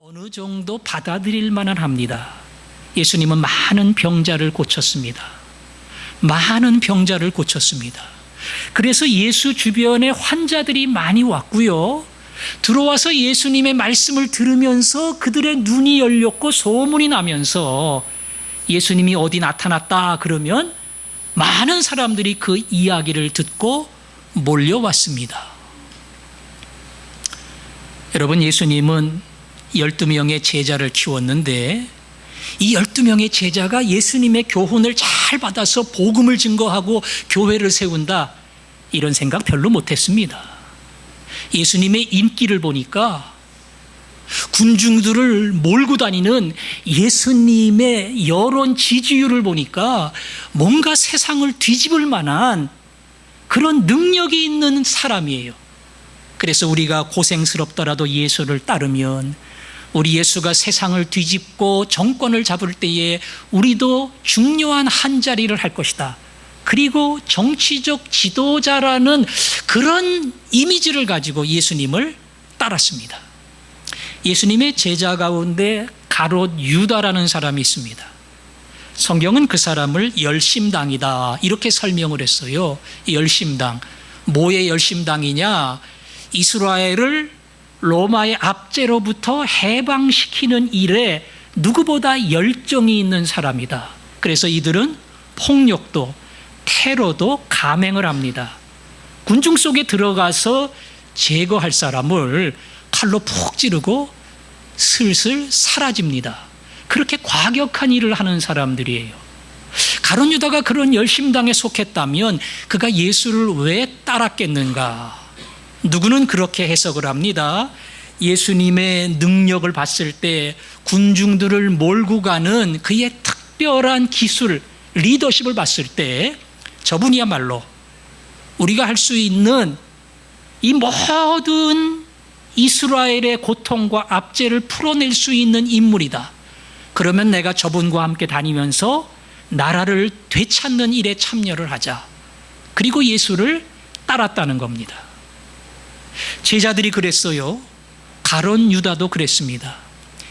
어느 정도 받아들일 만은 합니다. 예수님은 많은 병자를 고쳤습니다. 많은 병자를 고쳤습니다. 그래서 예수 주변에 환자들이 많이 왔고요. 들어와서 예수님의 말씀을 들으면서 그들의 눈이 열렸고 소문이 나면서 예수님이 어디 나타났다 그러면 많은 사람들이 그 이야기를 듣고 몰려왔습니다. 여러분, 예수님은 12명의 제자를 키웠는데 이 12명의 제자가 예수님의 교훈을 잘 받아서 복음을 증거하고 교회를 세운다, 이런 생각 별로 못했습니다. 예수님의 인기를 보니까, 군중들을 몰고 다니는 예수님의 여론 지지율을 보니까 뭔가 세상을 뒤집을 만한 그런 능력이 있는 사람이에요. 그래서 우리가 고생스럽더라도 예수를 따르면 우리 예수가 세상을 뒤집고 정권을 잡을 때에 우리도 중요한 한 자리를 할 것이다. 그리고 정치적 지도자라는 그런 이미지를 가지고 예수님을 따랐습니다. 예수님의 제자 가운데 가롯 유다라는 사람이 있습니다. 성경은 그 사람을 열심당이다 이렇게 설명을 했어요. 열심당, 뭐의 열심당이냐? 이스라엘을 로마의 압제로부터 해방시키는 일에 누구보다 열정이 있는 사람이다. 그래서 이들은 폭력도 테러도 감행을 합니다. 군중 속에 들어가서 제거할 사람을 칼로 푹 찌르고 슬슬 사라집니다. 그렇게 과격한 일을 하는 사람들이에요. 가룟 유다가 그런 열심당에 속했다면 그가 예수를 왜 따랐겠는가? 누구는 그렇게 해석을 합니다. 예수님의 능력을 봤을 때 군중들을 몰고 가는 그의 특별한 기술, 리더십을 봤을 때 저분이야말로 우리가 할 수 있는 이 모든 이스라엘의 고통과 압제를 풀어낼 수 있는 인물이다. 그러면 내가 저분과 함께 다니면서 나라를 되찾는 일에 참여를 하자. 그리고 예수를 따랐다는 겁니다. 제자들이 그랬어요. 가룟 유다도 그랬습니다.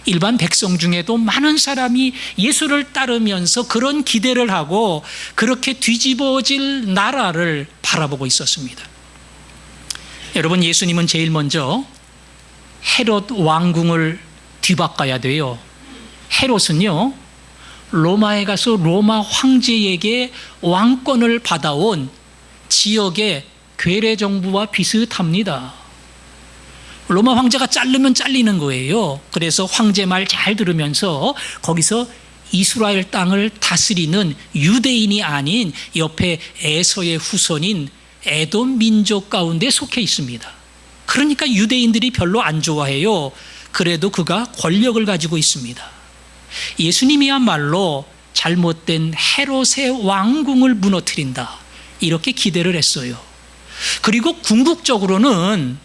일반 백성 중에도 많은 사람이 예수를 따르면서 그런 기대를 하고 그렇게 뒤집어질 나라를 바라보고 있었습니다. 여러분, 예수님은 제일 먼저 헤롯 왕궁을 뒤바꿔야 돼요. 헤롯은요, 로마에 가서 로마 황제에게 왕권을 받아온 지역의 괴뢰 정부와 비슷합니다. 로마 황제가 자르면 잘리는 거예요. 그래서 황제 말 잘 들으면서 거기서 이스라엘 땅을 다스리는 유대인이 아닌 옆에 에서의 후손인 에돔 민족 가운데 속해 있습니다. 그러니까 유대인들이 별로 안 좋아해요. 그래도 그가 권력을 가지고 있습니다. 예수님이야말로 잘못된 헤롯의 왕궁을 무너뜨린다, 이렇게 기대를 했어요. 그리고 궁극적으로는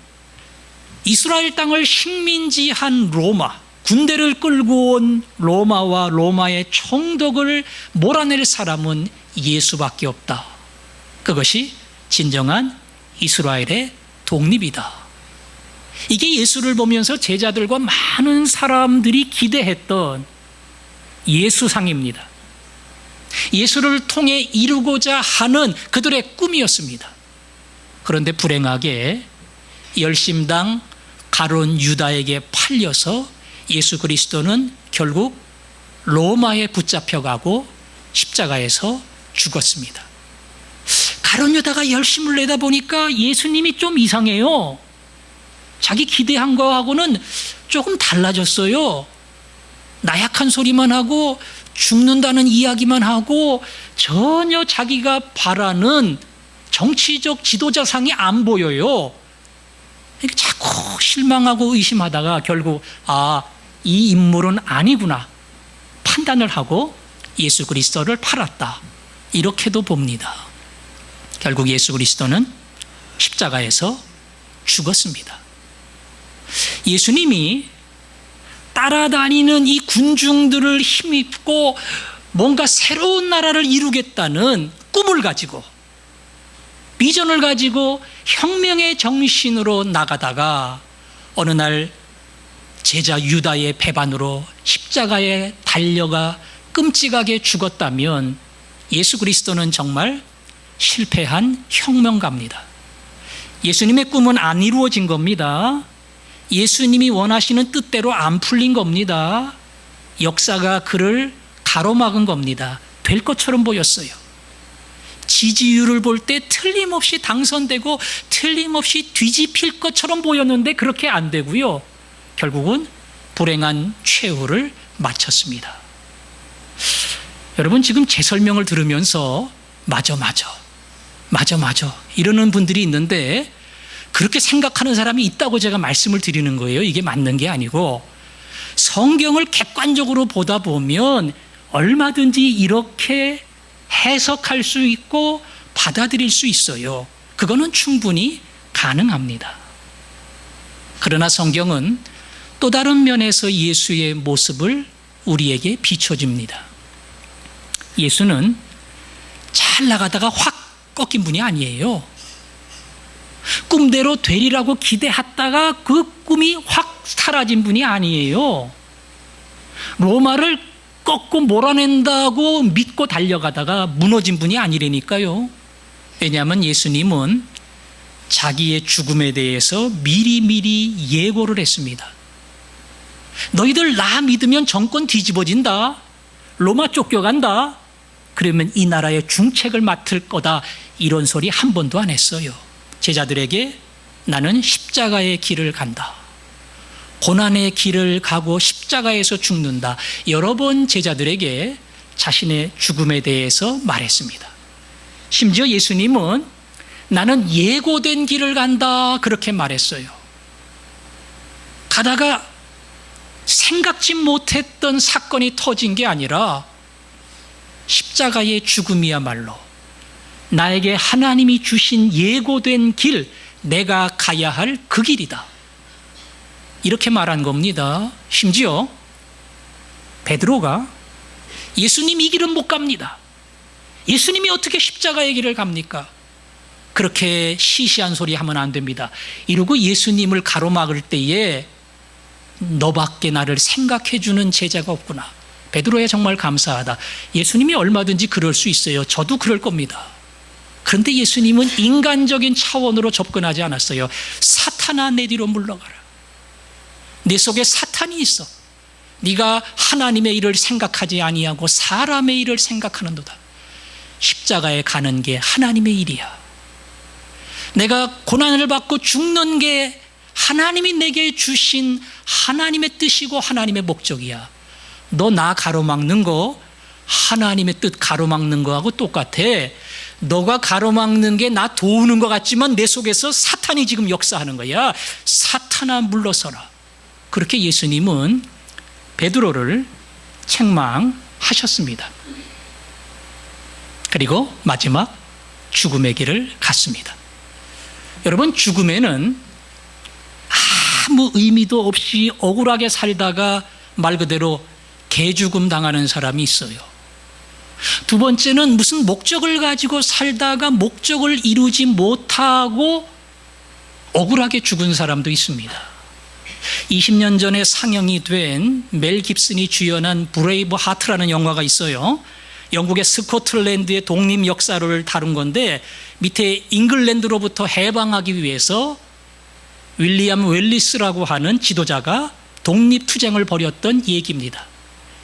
이스라엘 땅을 식민지한 로마, 군대를 끌고 온 로마와 로마의 총독을 몰아낼 사람은 예수밖에 없다. 그것이 진정한 이스라엘의 독립이다. 이게 예수를 보면서 제자들과 많은 사람들이 기대했던 예수상입니다. 예수를 통해 이루고자 하는 그들의 꿈이었습니다. 그런데 불행하게 열심당 가룟 유다에게 팔려서 예수 그리스도는 결국 로마에 붙잡혀가고 십자가에서 죽었습니다. 가룟 유다가 열심을 내다 보니까 예수님이 좀 이상해요. 자기 기대한 거하고는 조금 달라졌어요. 나약한 소리만 하고 죽는다는 이야기만 하고 전혀 자기가 바라는 정치적 지도자상이 안 보여요. 자꾸 실망하고 의심하다가 결국 이 인물은 아니구나 판단을 하고 예수 그리스도를 팔았다, 이렇게도 봅니다. 결국 예수 그리스도는 십자가에서 죽었습니다. 예수님이 따라다니는 이 군중들을 힘입고 뭔가 새로운 나라를 이루겠다는 꿈을 가지고, 비전을 가지고 혁명의 정신으로 나가다가 어느 날 제자 유다의 배반으로 십자가에 달려가 끔찍하게 죽었다면 예수 그리스도는 정말 실패한 혁명가입니다. 예수님의 꿈은 안 이루어진 겁니다. 예수님이 원하시는 뜻대로 안 풀린 겁니다. 역사가 그를 가로막은 겁니다. 될 것처럼 보였어요. 지지율을 볼 때 틀림없이 당선되고 틀림없이 뒤집힐 것처럼 보였는데 그렇게 안 되고요. 결국은 불행한 최후를 마쳤습니다. 여러분, 지금 제 설명을 들으면서 맞아 이러는 분들이 있는데, 그렇게 생각하는 사람이 있다고 제가 말씀을 드리는 거예요. 이게 맞는 게 아니고, 성경을 객관적으로 보다 보면 얼마든지 이렇게 해석할 수 있고 받아들일 수 있어요. 그거는 충분히 가능합니다. 그러나 성경은 또 다른 면에서 예수의 모습을 우리에게 비춰줍니다. 예수는 잘 나가다가 확 꺾인 분이 아니에요. 꿈대로 되리라고 기대했다가 그 꿈이 확 사라진 분이 아니에요. 로마를 꺾고 몰아낸다고 믿고 달려가다가 무너진 분이 아니라니까요. 왜냐하면 예수님은 자기의 죽음에 대해서 미리미리 예고를 했습니다. 너희들 나 믿으면 정권 뒤집어진다. 로마 쫓겨간다. 그러면 이 나라의 중책을 맡을 거다. 이런 소리 한 번도 안 했어요. 제자들에게 나는 십자가의 길을 간다. 고난의 길을 가고 십자가에서 죽는다. 여러 번 제자들에게 자신의 죽음에 대해서 말했습니다. 심지어 예수님은 나는 예고된 길을 간다. 그렇게 말했어요. 가다가 생각지 못했던 사건이 터진 게 아니라 십자가의 죽음이야말로 나에게 하나님이 주신 예고된 길, 내가 가야 할 그 길이다. 이렇게 말한 겁니다. 심지어 베드로가 예수님 이 길은 못 갑니다. 예수님이 어떻게 십자가의 길을 갑니까? 그렇게 시시한 소리 하면 안 됩니다. 이러고 예수님을 가로막을 때에 너밖에 나를 생각해 주는 제자가 없구나. 베드로야 정말 감사하다. 예수님이 얼마든지 그럴 수 있어요. 저도 그럴 겁니다. 그런데 예수님은 인간적인 차원으로 접근하지 않았어요. 사탄아, 내 뒤로 물러가라. 내 속에 사탄이 있어. 네가 하나님의 일을 생각하지 아니하고 사람의 일을 생각하는도다. 십자가에 가는 게 하나님의 일이야. 내가 고난을 받고 죽는 게 하나님이 내게 주신 하나님의 뜻이고 하나님의 목적이야. 너 나 가로막는 거 하나님의 뜻 가로막는 거하고 똑같아. 너가 가로막는 게 나 도우는 것 같지만 내 속에서 사탄이 지금 역사하는 거야. 사탄아, 물러서라. 그렇게 예수님은 베드로를 책망하셨습니다. 그리고 마지막 죽음의 길을 갔습니다. 여러분, 죽음에는 아무 의미도 없이 억울하게 살다가 말 그대로 개죽음 당하는 사람이 있어요. 두 번째는 무슨 목적을 가지고 살다가 목적을 이루지 못하고 억울하게 죽은 사람도 있습니다. 20년 전에 상영이 된 멜 깁슨이 주연한 브레이브 하트라는 영화가 있어요. 영국의 스코틀랜드의 독립 역사를 다룬 건데, 밑에 잉글랜드로부터 해방하기 위해서 윌리엄 웰리스라고 하는 지도자가 독립투쟁을 벌였던 얘기입니다.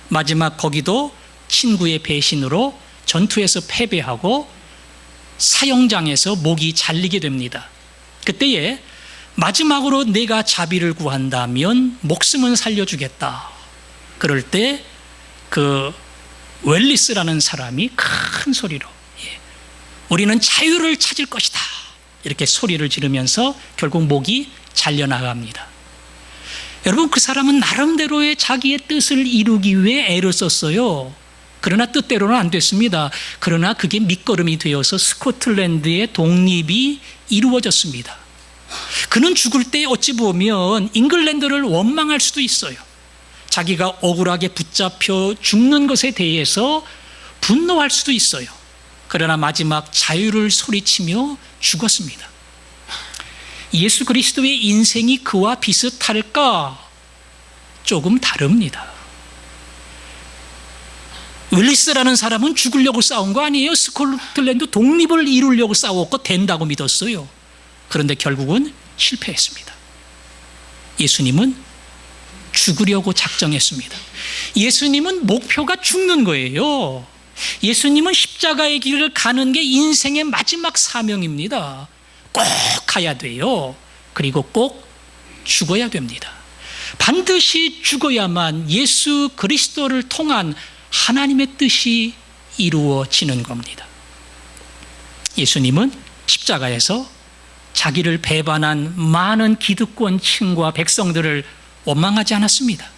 마지막 거기도 친구의 배신으로 전투에서 패배하고 사형장에서 목이 잘리게 됩니다. 그때에 마지막으로 내가 자비를 구한다면 목숨은 살려주겠다. 그럴 때 그 웰리스라는 사람이 큰 소리로 우리는 자유를 찾을 것이다. 이렇게 소리를 지르면서 결국 목이 잘려나갑니다. 여러분, 그 사람은 나름대로의 자기의 뜻을 이루기 위해 애를 썼어요. 그러나 뜻대로는 안 됐습니다. 그러나 그게 밑거름이 되어서 스코틀랜드의 독립이 이루어졌습니다. 그는 죽을 때 어찌 보면 잉글랜드를 원망할 수도 있어요. 자기가 억울하게 붙잡혀 죽는 것에 대해서 분노할 수도 있어요. 그러나 마지막 자유를 소리치며 죽었습니다. 예수 그리스도의 인생이 그와 비슷할까? 조금 다릅니다. 윌리스라는 사람은 죽으려고 싸운 거 아니에요. 스코틀랜드 독립을 이루려고 싸웠고 된다고 믿었어요. 그런데 결국은 실패했습니다. 예수님은 죽으려고 작정했습니다. 예수님은 목표가 죽는 거예요. 예수님은 십자가의 길을 가는 게 인생의 마지막 사명입니다. 꼭 가야 돼요. 그리고 꼭 죽어야 됩니다. 반드시 죽어야만 예수 그리스도를 통한 하나님의 뜻이 이루어지는 겁니다. 예수님은 십자가에서 자기를 배반한 많은 기득권층과 백성들을 원망하지 않았습니다.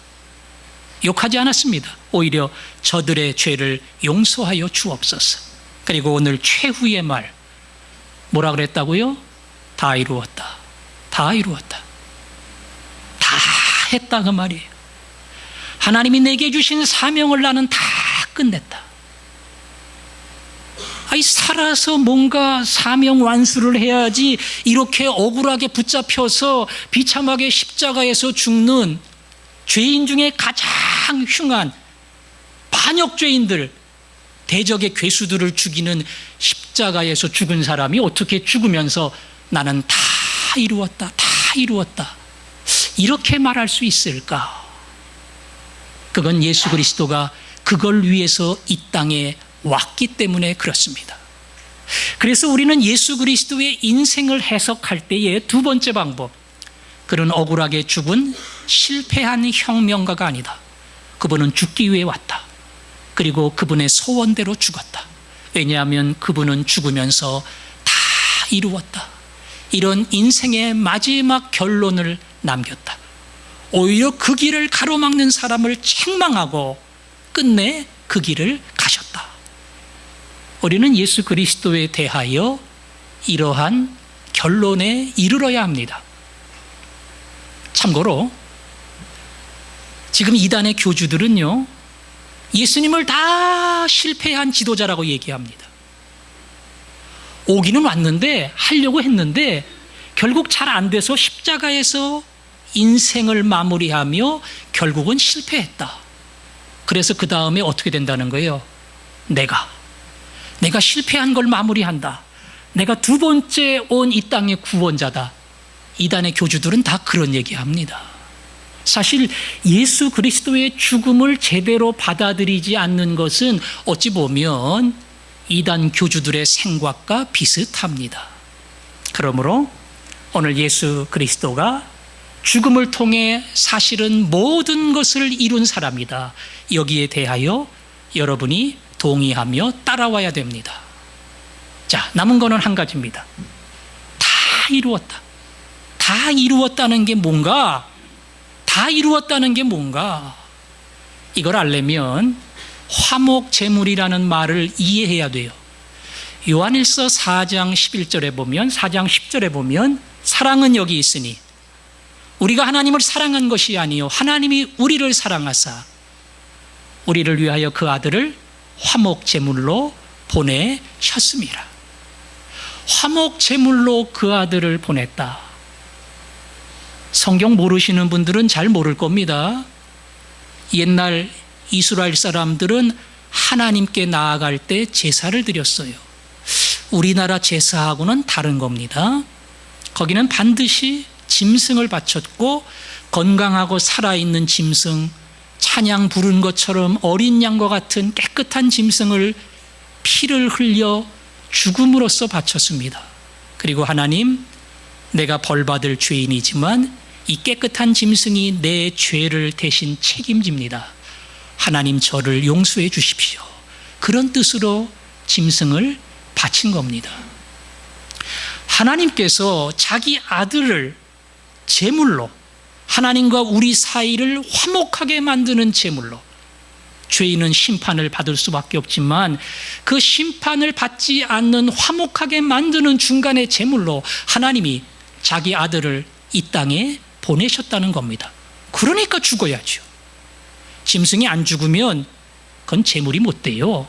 욕하지 않았습니다. 오히려 저들의 죄를 용서하여 주옵소서. 그리고 오늘 최후의 말 뭐라 그랬다고요? 다 이루었다. 다 이루었다. 다 했다 그 말이에요. 하나님이 내게 주신 사명을 나는 다 끝냈다. 살아서 뭔가 사명 완수를 해야지 이렇게 억울하게 붙잡혀서 비참하게 십자가에서 죽는 죄인 중에 가장 흉한 반역죄인들, 대적의 괴수들을 죽이는 십자가에서 죽은 사람이 어떻게 죽으면서 나는 다 이루었다, 다 이루었다 이렇게 말할 수 있을까? 그건 예수 그리스도가 그걸 위해서 이 땅에 왔기 때문에 그렇습니다. 그래서 우리는 예수 그리스도의 인생을 해석할 때의 두 번째 방법, 그는 억울하게 죽은 실패한 혁명가가 아니다. 그분은 죽기 위해 왔다. 그리고 그분의 소원대로 죽었다. 왜냐하면 그분은 죽으면서 다 이루었다. 이런 인생의 마지막 결론을 남겼다. 오히려 그 길을 가로막는 사람을 책망하고 끝내 그 길을 가셨다. 우리는 예수 그리스도에 대하여 이러한 결론에 이르러야 합니다. 참고로 지금 이단의 교주들은요, 예수님을 다 실패한 지도자라고 얘기합니다. 오기는 왔는데, 하려고 했는데 결국 잘 안 돼서 십자가에서 인생을 마무리하며 결국은 실패했다. 그래서 그 다음에 어떻게 된다는 거예요? 내가 실패한 걸 마무리한다. 내가 두 번째 온 이 땅의 구원자다. 이단의 교주들은 다 그런 얘기합니다. 사실 예수 그리스도의 죽음을 제대로 받아들이지 않는 것은 어찌 보면 이단 교주들의 생각과 비슷합니다. 그러므로 오늘 예수 그리스도가 죽음을 통해 사실은 모든 것을 이룬 사람이다. 여기에 대하여 여러분이 동의하며 따라와야 됩니다. 자, 남은 거는 한 가지입니다. 다 이루었다. 다 이루었다는 게 뭔가? 다 이루었다는 게 뭔가? 이걸 알려면 화목제물이라는 말을 이해해야 돼요. 요한일서 4장 11절에 보면, 4장 10절에 보면 사랑은 여기 있으니 우리가 하나님을 사랑한 것이 아니요 하나님이 우리를 사랑하사 우리를 위하여 그 아들을 화목제물로 보내셨음이라. 화목제물로 그 아들을 보냈다. 성경 모르시는 분들은 잘 모를 겁니다. 옛날 이스라엘 사람들은 하나님께 나아갈 때 제사를 드렸어요. 우리나라 제사하고는 다른 겁니다. 거기는 반드시 짐승을 바쳤고 건강하고 살아있는 짐승, 찬양 부른 것처럼 어린 양과 같은 깨끗한 짐승을 피를 흘려 죽음으로써 바쳤습니다. 그리고 하나님, 내가 벌받을 죄인이지만 이 깨끗한 짐승이 내 죄를 대신 책임집니다. 하나님 저를 용서해 주십시오. 그런 뜻으로 짐승을 바친 겁니다. 하나님께서 자기 아들을 제물로, 하나님과 우리 사이를 화목하게 만드는 제물로, 죄인은 심판을 받을 수밖에 없지만 그 심판을 받지 않는 화목하게 만드는 중간의 제물로 하나님이 자기 아들을 이 땅에 보내셨다는 겁니다. 그러니까 죽어야죠. 짐승이 안 죽으면 그건 제물이 못 돼요.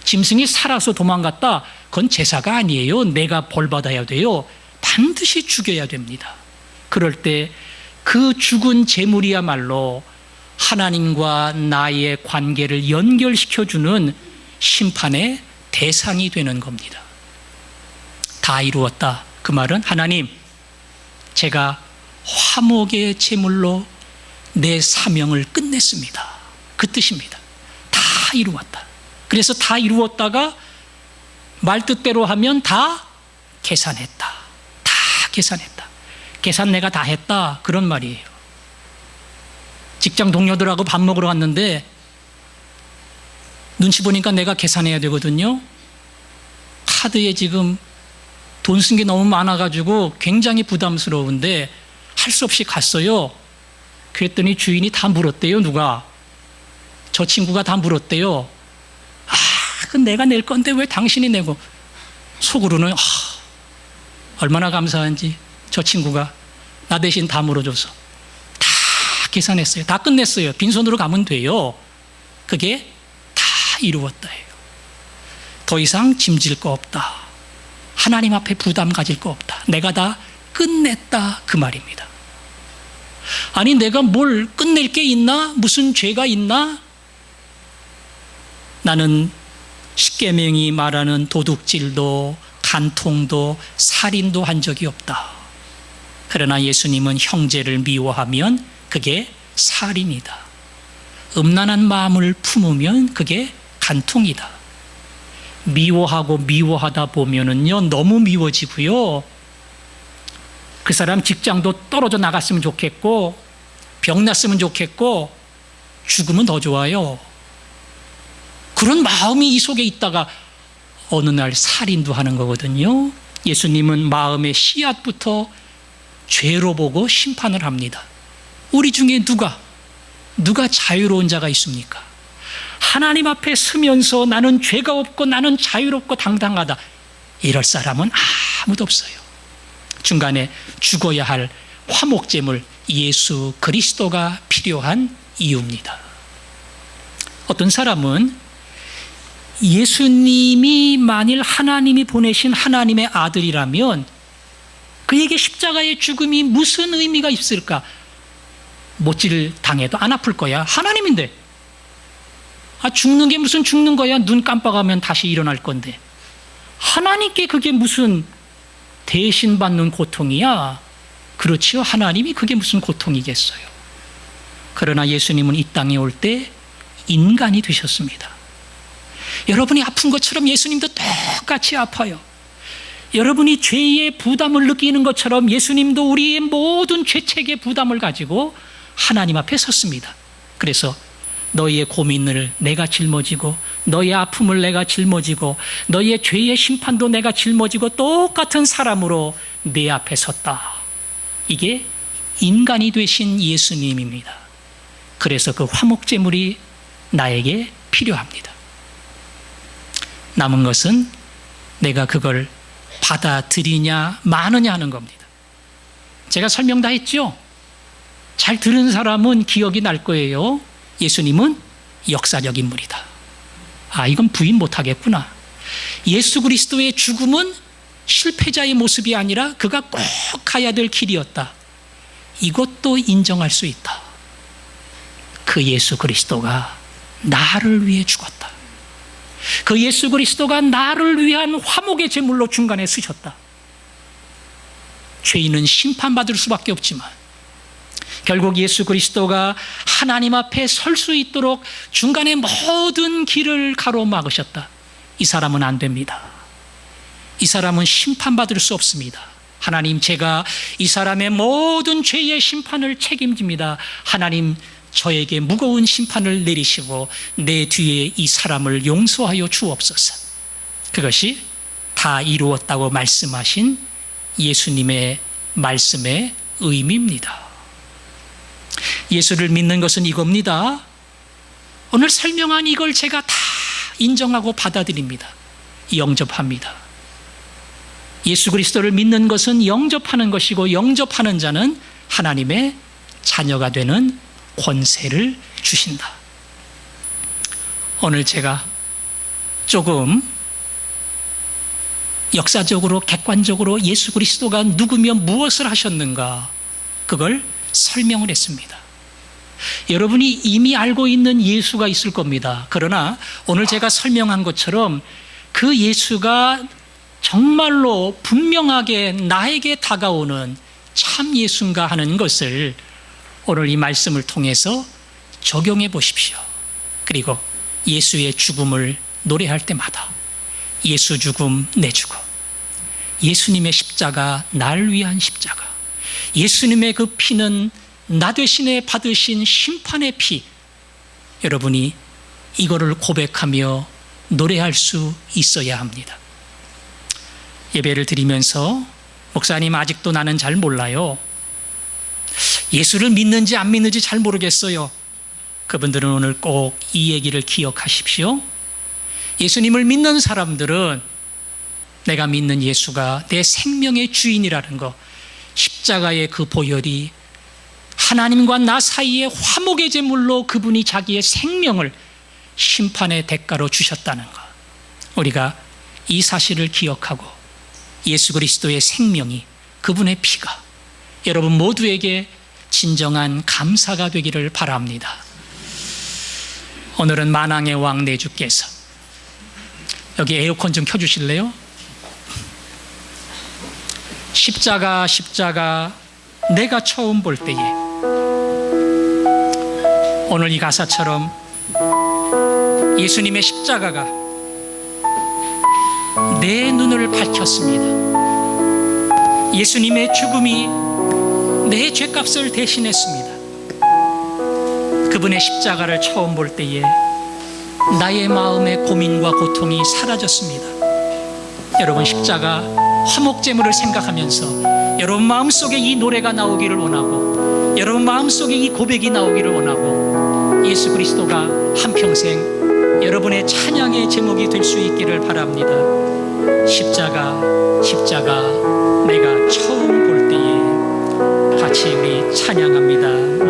짐승이 살아서 도망갔다, 그건 제사가 아니에요. 내가 벌받아야 돼요. 반드시 죽여야 됩니다. 그럴 때 그 죽은 제물이야말로 하나님과 나의 관계를 연결시켜주는 심판의 대상이 되는 겁니다. 다 이루었다. 그 말은 하나님, 제가 화목의 제물로 내 사명을 끝냈습니다. 그 뜻입니다. 다 이루었다. 그래서 다 이루었다가 말 뜻대로 하면 다 계산했다. 다 계산했다. 계산 내가 다 했다. 그런 말이에요. 직장 동료들하고 밥 먹으러 갔는데 눈치 보니까 내가 계산해야 되거든요. 카드에 지금 돈 쓴 게 너무 많아가지고 굉장히 부담스러운데 할 수 없이 갔어요. 그랬더니 주인이 다 물었대요. 누가? 저 친구가 다 물었대요. 그건 내가 낼 건데 왜 당신이 내고. 속으로는 얼마나 감사한지 저 친구가 나 대신 다 물어줘서 다 계산했어요. 다 끝냈어요. 빈손으로 가면 돼요. 그게 다 이루었다 해요. 더 이상 짐질 거 없다. 하나님 앞에 부담 가질 거 없다. 내가 다 끝냈다. 그 말입니다. 아니 내가 뭘 끝낼 게 있나? 무슨 죄가 있나? 나는 십계명이 말하는 도둑질도 간통도 살인도 한 적이 없다. 그러나 예수님은 형제를 미워하면 그게 살인이다. 음란한 마음을 품으면 그게 간통이다. 미워하고 미워하다 보면은요 너무 미워지고요. 그 사람 직장도 떨어져 나갔으면 좋겠고 병났으면 좋겠고 죽으면 더 좋아요. 그런 마음이 이 속에 있다가 어느 날 살인도 하는 거거든요. 예수님은 마음의 씨앗부터 죄로 보고 심판을 합니다. 우리 중에 누가 자유로운 자가 있습니까? 하나님 앞에 서면서 나는 죄가 없고 나는 자유롭고 당당하다. 이럴 사람은 아무도 없어요. 중간에 죽어야 할 화목제물 예수 그리스도가 필요한 이유입니다. 어떤 사람은 예수님이 만일 하나님이 보내신 하나님의 아들이라면 그에게 십자가의 죽음이 무슨 의미가 있을까? 못질 당해도 안 아플 거야. 하나님인데. 죽는 게 무슨 죽는 거야. 눈 깜빡하면 다시 일어날 건데. 하나님께 그게 무슨 대신 받는 고통이야? 그렇지요. 하나님이 그게 무슨 고통이겠어요. 그러나 예수님은 이 땅에 올 때 인간이 되셨습니다. 여러분이 아픈 것처럼 예수님도 똑같이 아파요. 여러분이 죄의 부담을 느끼는 것처럼 예수님도 우리의 모든 죄책의 부담을 가지고 하나님 앞에 섰습니다. 그래서 너희의 고민을 내가 짊어지고 너희의 아픔을 내가 짊어지고 너희의 죄의 심판도 내가 짊어지고 똑같은 사람으로 내 앞에 섰다. 이게 인간이 되신 예수님입니다. 그래서 그 화목제물이 나에게 필요합니다. 남은 것은 내가 그걸 받아들이냐 마느냐 하는 겁니다. 제가 설명 다 했죠? 잘 들은 사람은 기억이 날 거예요. 예수님은 역사적 인물이다. 이건 부인 못하겠구나. 예수 그리스도의 죽음은 실패자의 모습이 아니라 그가 꼭 가야 될 길이었다. 이것도 인정할 수 있다. 그 예수 그리스도가 나를 위해 죽었다. 그 예수 그리스도가 나를 위한 화목의 제물로 중간에 쓰셨다. 죄인은 심판받을 수밖에 없지만 결국 예수 그리스도가 하나님 앞에 설 수 있도록 중간에 모든 길을 가로막으셨다. 이 사람은 안 됩니다. 이 사람은 심판받을 수 없습니다. 하나님, 제가 이 사람의 모든 죄의 심판을 책임집니다. 하나님, 저에게 무거운 심판을 내리시고 내 뒤에 이 사람을 용서하여 주옵소서. 그것이 다 이루었다고 말씀하신 예수님의 말씀의 의미입니다. 예수를 믿는 것은 이겁니다. 오늘 설명한 이걸 제가 다 인정하고 받아들입니다. 영접합니다. 예수 그리스도를 믿는 것은 영접하는 것이고 영접하는 자는 하나님의 자녀가 되는 권세를 주신다. 오늘 제가 조금 역사적으로 객관적으로 예수 그리스도가 누구며 무엇을 하셨는가 그걸 설명을 했습니다. 여러분이 이미 알고 있는 예수가 있을 겁니다. 그러나 오늘 제가 설명한 것처럼 그 예수가 정말로 분명하게 나에게 다가오는 참 예수인가 하는 것을 오늘 이 말씀을 통해서 적용해 보십시오. 그리고 예수의 죽음을 노래할 때마다 예수 죽음 내 죽음, 예수님의 십자가 날 위한 십자가, 예수님의 그 피는 나 대신에 받으신 심판의 피, 여러분이 이거를 고백하며 노래할 수 있어야 합니다. 예배를 드리면서 목사님 아직도 나는 잘 몰라요, 예수를 믿는지 안 믿는지 잘 모르겠어요, 그분들은 오늘 꼭 이 얘기를 기억하십시오. 예수님을 믿는 사람들은 내가 믿는 예수가 내 생명의 주인이라는 것, 십자가의 그 보혈이 하나님과 나 사이의 화목의 제물로 그분이 자기의 생명을 심판의 대가로 주셨다는 것, 우리가 이 사실을 기억하고 예수 그리스도의 생명이, 그분의 피가 여러분 모두에게 진정한 감사가 되기를 바랍니다. 오늘은 만왕의 왕 내 주께서, 여기 에어컨 좀 켜주실래요? 십자가 십자가 내가 처음 볼 때에, 오늘 이 가사처럼 예수님의 십자가가 내 눈을 밝혔습니다. 예수님의 죽음이 내 죄값을 대신했습니다. 그분의 십자가를 처음 볼 때에 나의 마음의 고민과 고통이 사라졌습니다. 여러분, 십자가 화목제물을 생각하면서 여러분 마음속에 이 노래가 나오기를 원하고, 여러분 마음속에 이 고백이 나오기를 원하고, 예수 그리스도가 한평생 여러분의 찬양의 제목이 될 수 있기를 바랍니다. 십자가 십자가 내가 처음 볼 때에 같이 우리 찬양합니다.